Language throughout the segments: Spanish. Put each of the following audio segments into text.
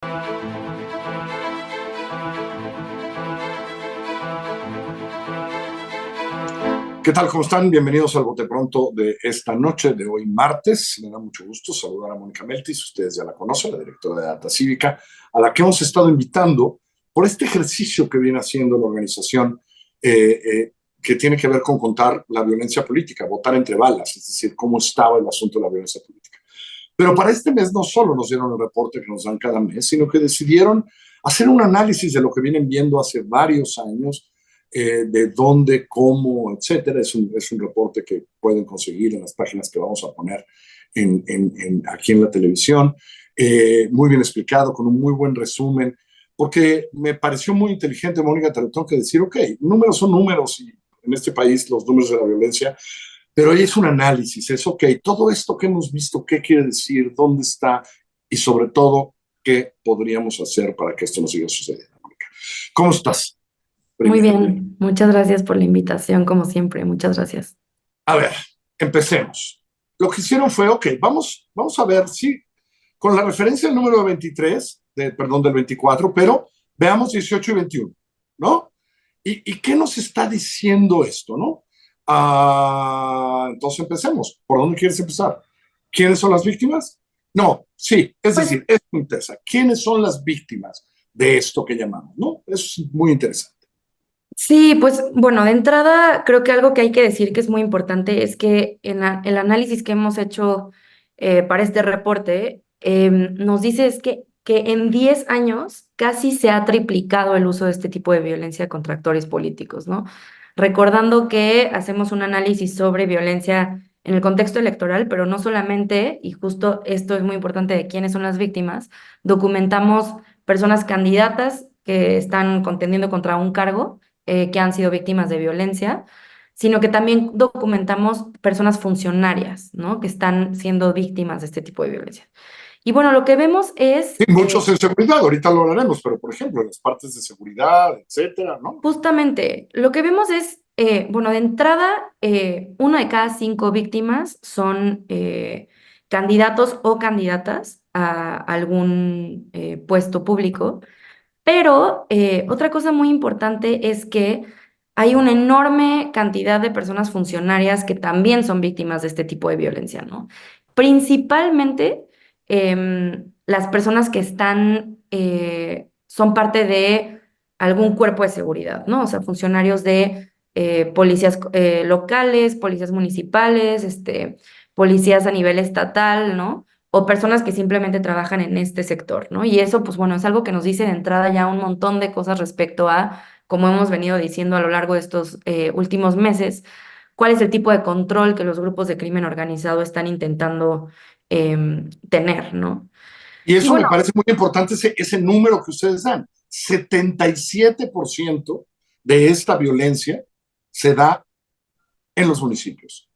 ¿Qué tal? ¿Cómo están? Bienvenidos al Bote Pronto de esta noche, de hoy martes. Me da mucho gusto saludar a Mónica Meltis, ustedes ya la conocen, la directora de Data Cívica, a la que hemos estado invitando por este ejercicio que viene haciendo la organización, que tiene que ver con contar la violencia política, votar entre balas, es decir, cómo estaba el asunto de la violencia política. Pero para este mes no solo nos dieron el reporte que nos dan cada mes, sino que decidieron hacer un análisis de lo que vienen viendo hace varios años, de dónde, cómo, etcétera. Es un reporte que pueden conseguir en las páginas que vamos a poner aquí en la televisión. Muy bien explicado, con un muy buen resumen, porque me pareció muy inteligente, Mónica, te lo tengo que decir, ok, números son números y en este país los números de la violencia, pero ahí es un análisis, es ok, todo esto que hemos visto, qué quiere decir, dónde está y sobre todo, qué podríamos hacer para que esto no siga sucediendo, Mónica. ¿Cómo estás? Muy Primero. bien, muchas gracias por la invitación, como siempre, muchas gracias. A ver, empecemos. Lo que hicieron fue, ok, vamos a ver si con la referencia del número de 23, perdón, del 24, pero veamos 18 y 21, ¿no? ¿Y qué nos está diciendo esto, no? Entonces empecemos. ¿Por dónde quieres empezar? ¿Quiénes son las víctimas? No, sí, es Pues decir, es muy interesante. ¿Quiénes son las víctimas de esto que llamamos, no? Eso es muy interesante. sí, pues bueno, de entrada creo que algo que hay que decir que es muy importante es que el análisis que hemos hecho para este reporte nos dice es que en 10 años casi se ha triplicado el uso de este tipo de violencia contra actores políticos, ¿no? Recordando que hacemos un análisis sobre violencia en el contexto electoral, pero no solamente, y justo esto es muy importante de quiénes son las víctimas, documentamos personas candidatas que están contendiendo contra un cargo que han sido víctimas de violencia, sino que también documentamos personas funcionarias, ¿no? Que están siendo víctimas de este tipo de violencia. Y bueno, lo que vemos es Y muchos en seguridad, ahorita lo hablaremos, pero por ejemplo, en las partes de seguridad, etcétera, ¿no? justamente, lo que vemos es, bueno, de entrada, 1 de cada 5 víctimas son candidatos o candidatas a algún puesto público. Pero otra cosa muy importante es que hay una enorme cantidad de personas funcionarias que también son víctimas de este tipo de violencia, ¿no? Principalmente las personas que son parte de algún cuerpo de seguridad, ¿no? O sea, funcionarios de policías locales, policías municipales, policías a nivel estatal, ¿no? O personas que simplemente trabajan en este sector, ¿no? Y eso, pues bueno, es algo que nos dice de entrada ya un montón de cosas respecto a, como hemos venido diciendo a lo largo de estos últimos meses, cuál es el tipo de control que los grupos de crimen organizado están intentando tener, ¿no? Y Y eso me bueno, parece muy importante, ese número que ustedes dan. 77% de esta violencia se da en los municipios,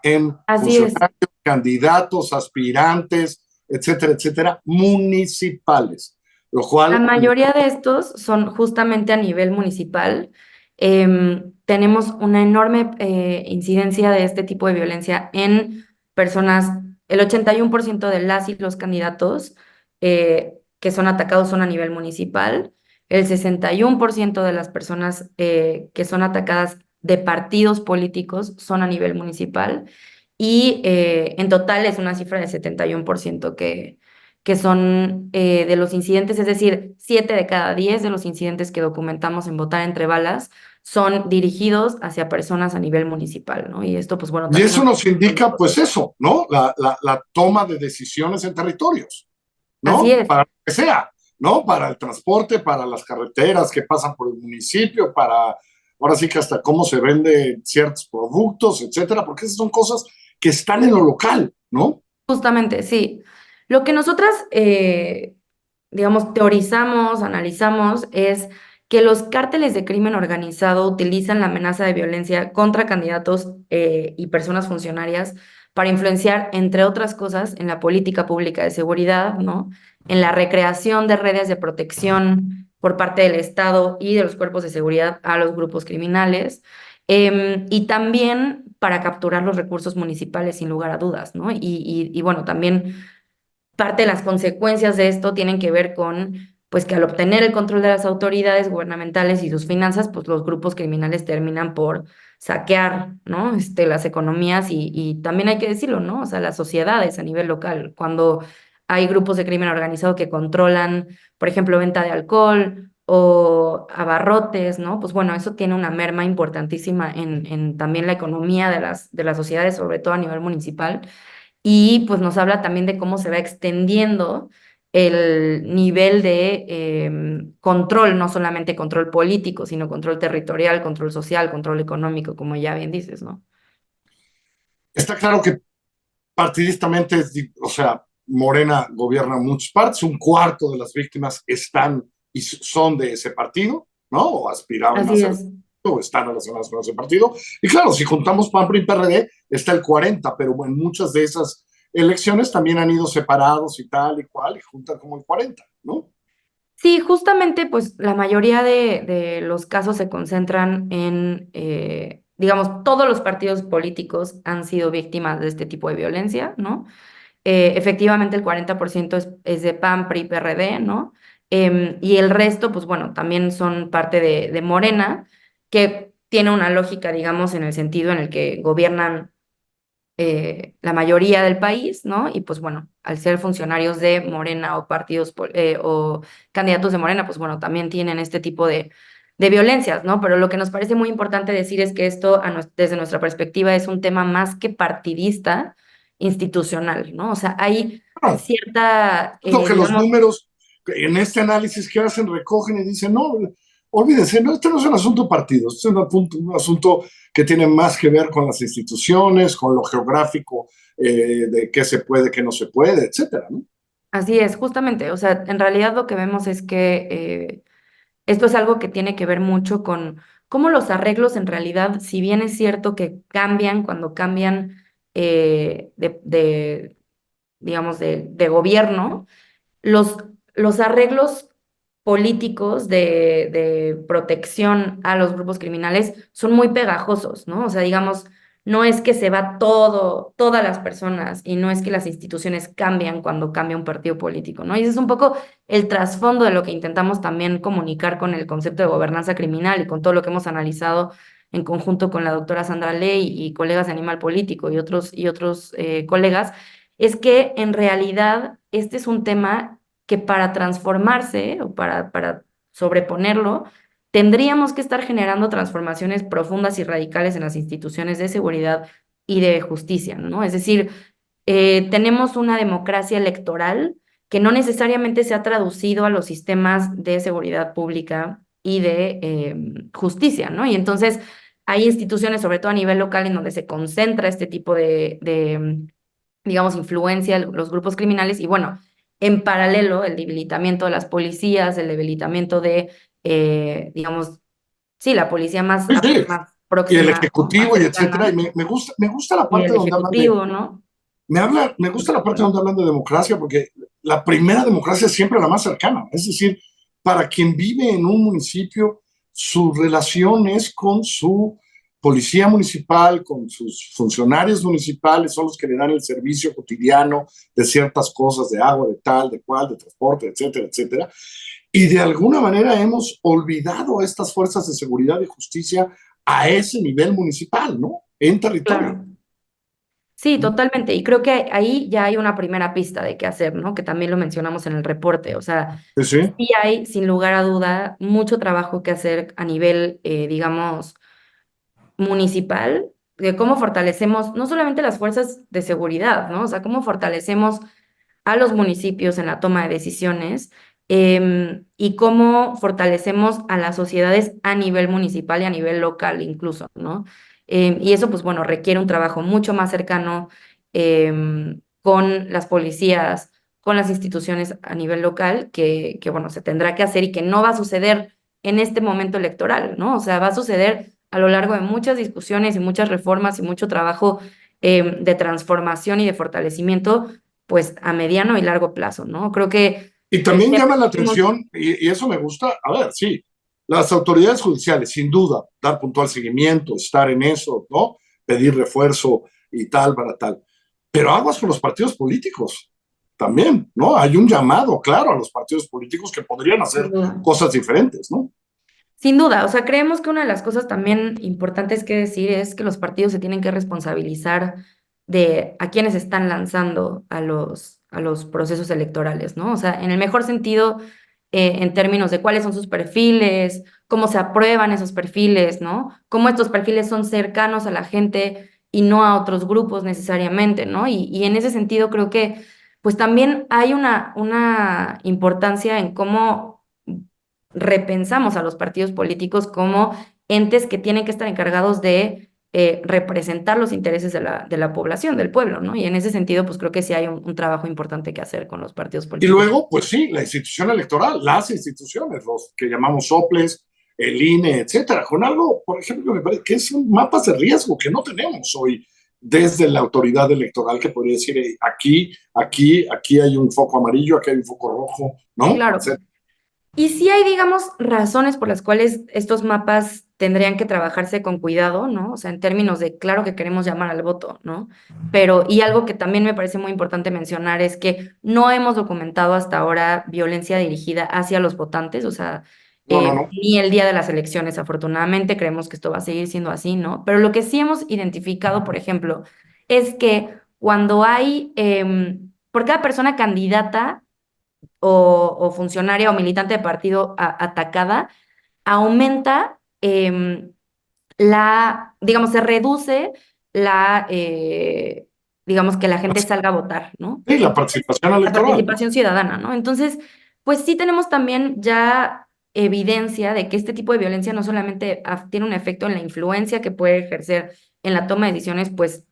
en así es. funcionarios, candidatos, aspirantes, etcétera, etcétera, municipales, lo La cual mayoría de estos son justamente a nivel municipal. Tenemos una enorme incidencia de este tipo de violencia en personas, el 81% de las y los candidatos que son atacados son a nivel municipal, el 61% de las personas que son atacadas de partidos políticos son a nivel municipal y en total es una cifra de 71% que son de los incidentes, es decir, 7 de cada 10 de los incidentes que documentamos en Votar entre Balas son dirigidos hacia personas a nivel municipal, ¿no? Y esto, pues bueno, y también eso nos... nos indica, pues eso, ¿no? La toma de decisiones en territorios, Así ¿no? es. Para lo que sea, ¿no? Para el transporte, para las carreteras que pasan por el municipio, para, ahora sí que hasta cómo se venden ciertos productos, etcétera, porque esas son cosas que están en lo local, ¿no? Justamente, sí. Lo que nosotras, digamos, teorizamos, analizamos, es que los cárteles de crimen organizado utilizan la amenaza de violencia contra candidatos y personas funcionarias para influenciar, entre otras cosas, en la política pública de seguridad, ¿no? En la recreación de redes de protección por parte del Estado y de los cuerpos de seguridad a los grupos criminales y también para capturar los recursos municipales sin lugar a dudas, ¿no? Y bueno, también parte de las consecuencias de esto tienen que ver con, pues que al obtener el control de las autoridades gubernamentales y sus finanzas, pues los grupos criminales terminan por saquear, ¿no? Las economías y también hay que decirlo, ¿no? O sea, las sociedades a nivel local, cuando hay grupos de crimen organizado que controlan, por ejemplo, venta de alcohol o abarrotes, ¿no? Pues bueno, eso tiene una merma importantísima en también la economía de las sociedades, sobre todo a nivel municipal y pues nos habla también de cómo se va extendiendo el nivel de control, no solamente control político, sino control territorial, control social, control económico, como ya bien dices, ¿no? Está claro que partidistamente, o sea, Morena gobierna muchas partes, un cuarto de las víctimas están y son de ese partido, ¿no? O aspiraban a Así ser es. o están relacionadas con ese partido. Y claro, si juntamos PAN, PRI y PRD, está el 40, pero en muchas de esas elecciones también han ido separados y tal y cual, y juntan como el 40, ¿no? Sí, justamente, pues la mayoría de los casos se concentran en, digamos, todos los partidos políticos han sido víctimas de este tipo de violencia, ¿no? Efectivamente, el 40% es de PAN, PRI, PRD, ¿no? Y el resto, pues bueno, también son parte de Morena, que tiene una lógica, digamos, en el sentido en el que gobiernan la mayoría del país, ¿no? Y pues bueno, al ser funcionarios de Morena o o candidatos de Morena, pues bueno, también tienen este tipo de violencias, ¿no? Pero lo que nos parece muy importante decir es que esto, desde nuestra perspectiva, es un tema más que partidista, institucional, ¿no? O sea, hay Bueno, cierta, lo que los digamos, números en este análisis que hacen recogen y dicen, no, olvídense, no, este no es un asunto partido, este es un asunto que tiene más que ver con las instituciones, con lo geográfico, de qué se puede, qué no se puede, etcétera, ¿no? así es, justamente, o sea, en realidad lo que vemos es que esto es algo que tiene que ver mucho con cómo los arreglos en realidad, si bien es cierto que cambian cuando cambian digamos, de gobierno, los, los arreglos políticos de protección a los grupos criminales son muy pegajosos, ¿no? O sea, digamos, no es que se va todas las personas y no es que las instituciones cambian cuando cambia un partido político, ¿no? Y ese es un poco el trasfondo de lo que intentamos también comunicar con el concepto de gobernanza criminal y con todo lo que hemos analizado en conjunto con la doctora Sandra Ley y colegas de Animal Político y otros colegas, es que en realidad este es un tema que para transformarse o para sobreponerlo, tendríamos que estar generando transformaciones profundas y radicales en las instituciones de seguridad y de justicia, ¿no? Es decir, tenemos una democracia electoral que no necesariamente se ha traducido a los sistemas de seguridad pública y de justicia, ¿no? Y entonces hay instituciones, sobre todo a nivel local, en donde se concentra este tipo digamos, influencia de los grupos criminales y bueno, en paralelo el debilitamiento de las policías, el debilitamiento digamos, sí, la policía Sí, sí. más Y el próxima, ¿no? Más ejecutivo y etcétera. Y cercana, me gusta la y parte el donde hablan de, ejecutivo, ¿no? me gusta la parte donde hablan de democracia, porque la primera democracia es siempre la más cercana. Es decir, para quien vive en un municipio, su relación es con su policía municipal, con sus funcionarios municipales, son los que le dan el servicio cotidiano de ciertas cosas, de agua, de tal, de cual, de transporte, etcétera, etcétera. Y de alguna manera hemos olvidado a estas fuerzas de seguridad y justicia a ese nivel municipal, ¿no? En territorio. Claro. Sí, totalmente. Y creo que ahí ya hay una primera pista de qué hacer, ¿no? Que también lo mencionamos en el reporte. O sea, Sí, sí. sí hay, sin lugar a duda, mucho trabajo que hacer a nivel, digamos, municipal, de cómo fortalecemos no solamente las fuerzas de seguridad, ¿no? O sea, cómo fortalecemos a los municipios en la toma de decisiones y cómo fortalecemos a las sociedades a nivel municipal y a nivel local incluso, ¿no? Y eso, pues bueno, requiere un trabajo mucho más cercano con las policías, con las instituciones a nivel local, bueno, se tendrá que hacer y que no va a suceder en este momento electoral, ¿no? O sea, va a suceder a lo largo de muchas discusiones y muchas reformas y mucho trabajo de transformación y de fortalecimiento pues a mediano y largo plazo, ¿no? Creo que Y el también tema llama la que hemos, atención, y eso me gusta, a ver, sí, las autoridades judiciales, sin duda, dar puntual seguimiento, estar en eso, ¿no? Pedir refuerzo y tal para tal. Pero aguas con los partidos políticos también, ¿no? Hay un llamado, claro, a los partidos políticos que podrían hacer Sin duda. cosas diferentes, ¿no? Sin duda, o sea, creemos que una de las cosas también importantes que decir es que los partidos se tienen que responsabilizar de a quienes están lanzando a los procesos electorales, ¿no? O sea, en el mejor sentido, en términos de cuáles son sus perfiles, cómo se aprueban esos perfiles, ¿no? Cómo estos perfiles son cercanos a la gente y no a otros grupos necesariamente, ¿no? Y en ese sentido creo que pues también hay una importancia en cómo repensamos a los partidos políticos como entes que tienen que estar encargados de representar los intereses de la población, del pueblo, ¿no? Y en ese sentido, pues creo que sí hay un trabajo importante que hacer con los partidos Y políticos. luego, pues sí, la institución electoral, las instituciones, los que llamamos soples, el INE, etcétera, con algo, por ejemplo, me parece que son mapas de riesgo que no tenemos hoy desde la autoridad electoral que podría decir, aquí hay un foco amarillo, aquí hay un foco rojo, ¿no? Claro. Etcétera. Y sí hay, digamos, razones por las cuales estos mapas tendrían que trabajarse con cuidado, ¿no? O sea, en términos de, claro que queremos llamar al voto, ¿no? Pero, y algo que también me parece muy importante mencionar es que no hemos documentado hasta ahora violencia dirigida hacia los votantes, o sea, No, no, no. ni el día de las elecciones, afortunadamente, creemos que esto va a seguir siendo así, ¿no? Pero lo que sí hemos identificado, por ejemplo, es que cuando hay, por cada persona candidata, o funcionaria o militante de partido atacada, aumenta digamos, se reduce digamos, que la gente salga a votar, ¿no? Sí, la Entonces, participación la electoral, ¿no? participación ciudadana, ¿no? Entonces, pues sí tenemos también ya evidencia de que este tipo de violencia no solamente tiene un efecto en la influencia que puede ejercer en la toma de decisiones, pues,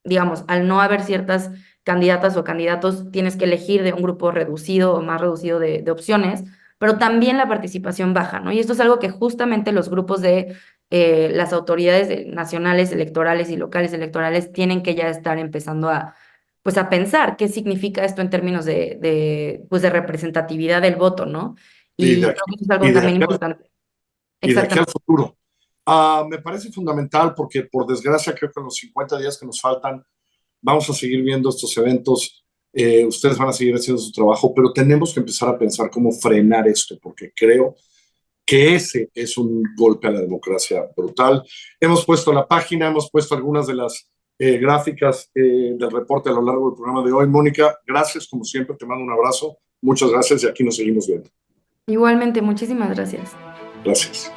digamos, al no haber ciertas candidatas o candidatos, tienes que elegir de un grupo reducido o más reducido de opciones, pero también la participación baja, ¿no? Y esto es algo que justamente los grupos de las autoridades nacionales electorales y locales electorales tienen que ya estar empezando pues a pensar qué significa esto en términos pues de representatividad del voto, ¿no? Y de Y aquí, creo que eso es y algo de también aquí, importante. y de aquí al Exactamente. futuro. Me parece fundamental porque, por desgracia, creo que en los 50 días que nos faltan, vamos a seguir viendo estos eventos, ustedes van a seguir haciendo su trabajo, pero tenemos que empezar a pensar cómo frenar esto, porque creo que ese es un golpe a la democracia brutal. Hemos puesto la página, hemos puesto algunas de las gráficas del reporte a lo largo del programa de hoy. Mónica, gracias, como siempre, te mando un abrazo, muchas gracias y aquí nos seguimos viendo. Igualmente, muchísimas gracias. Gracias.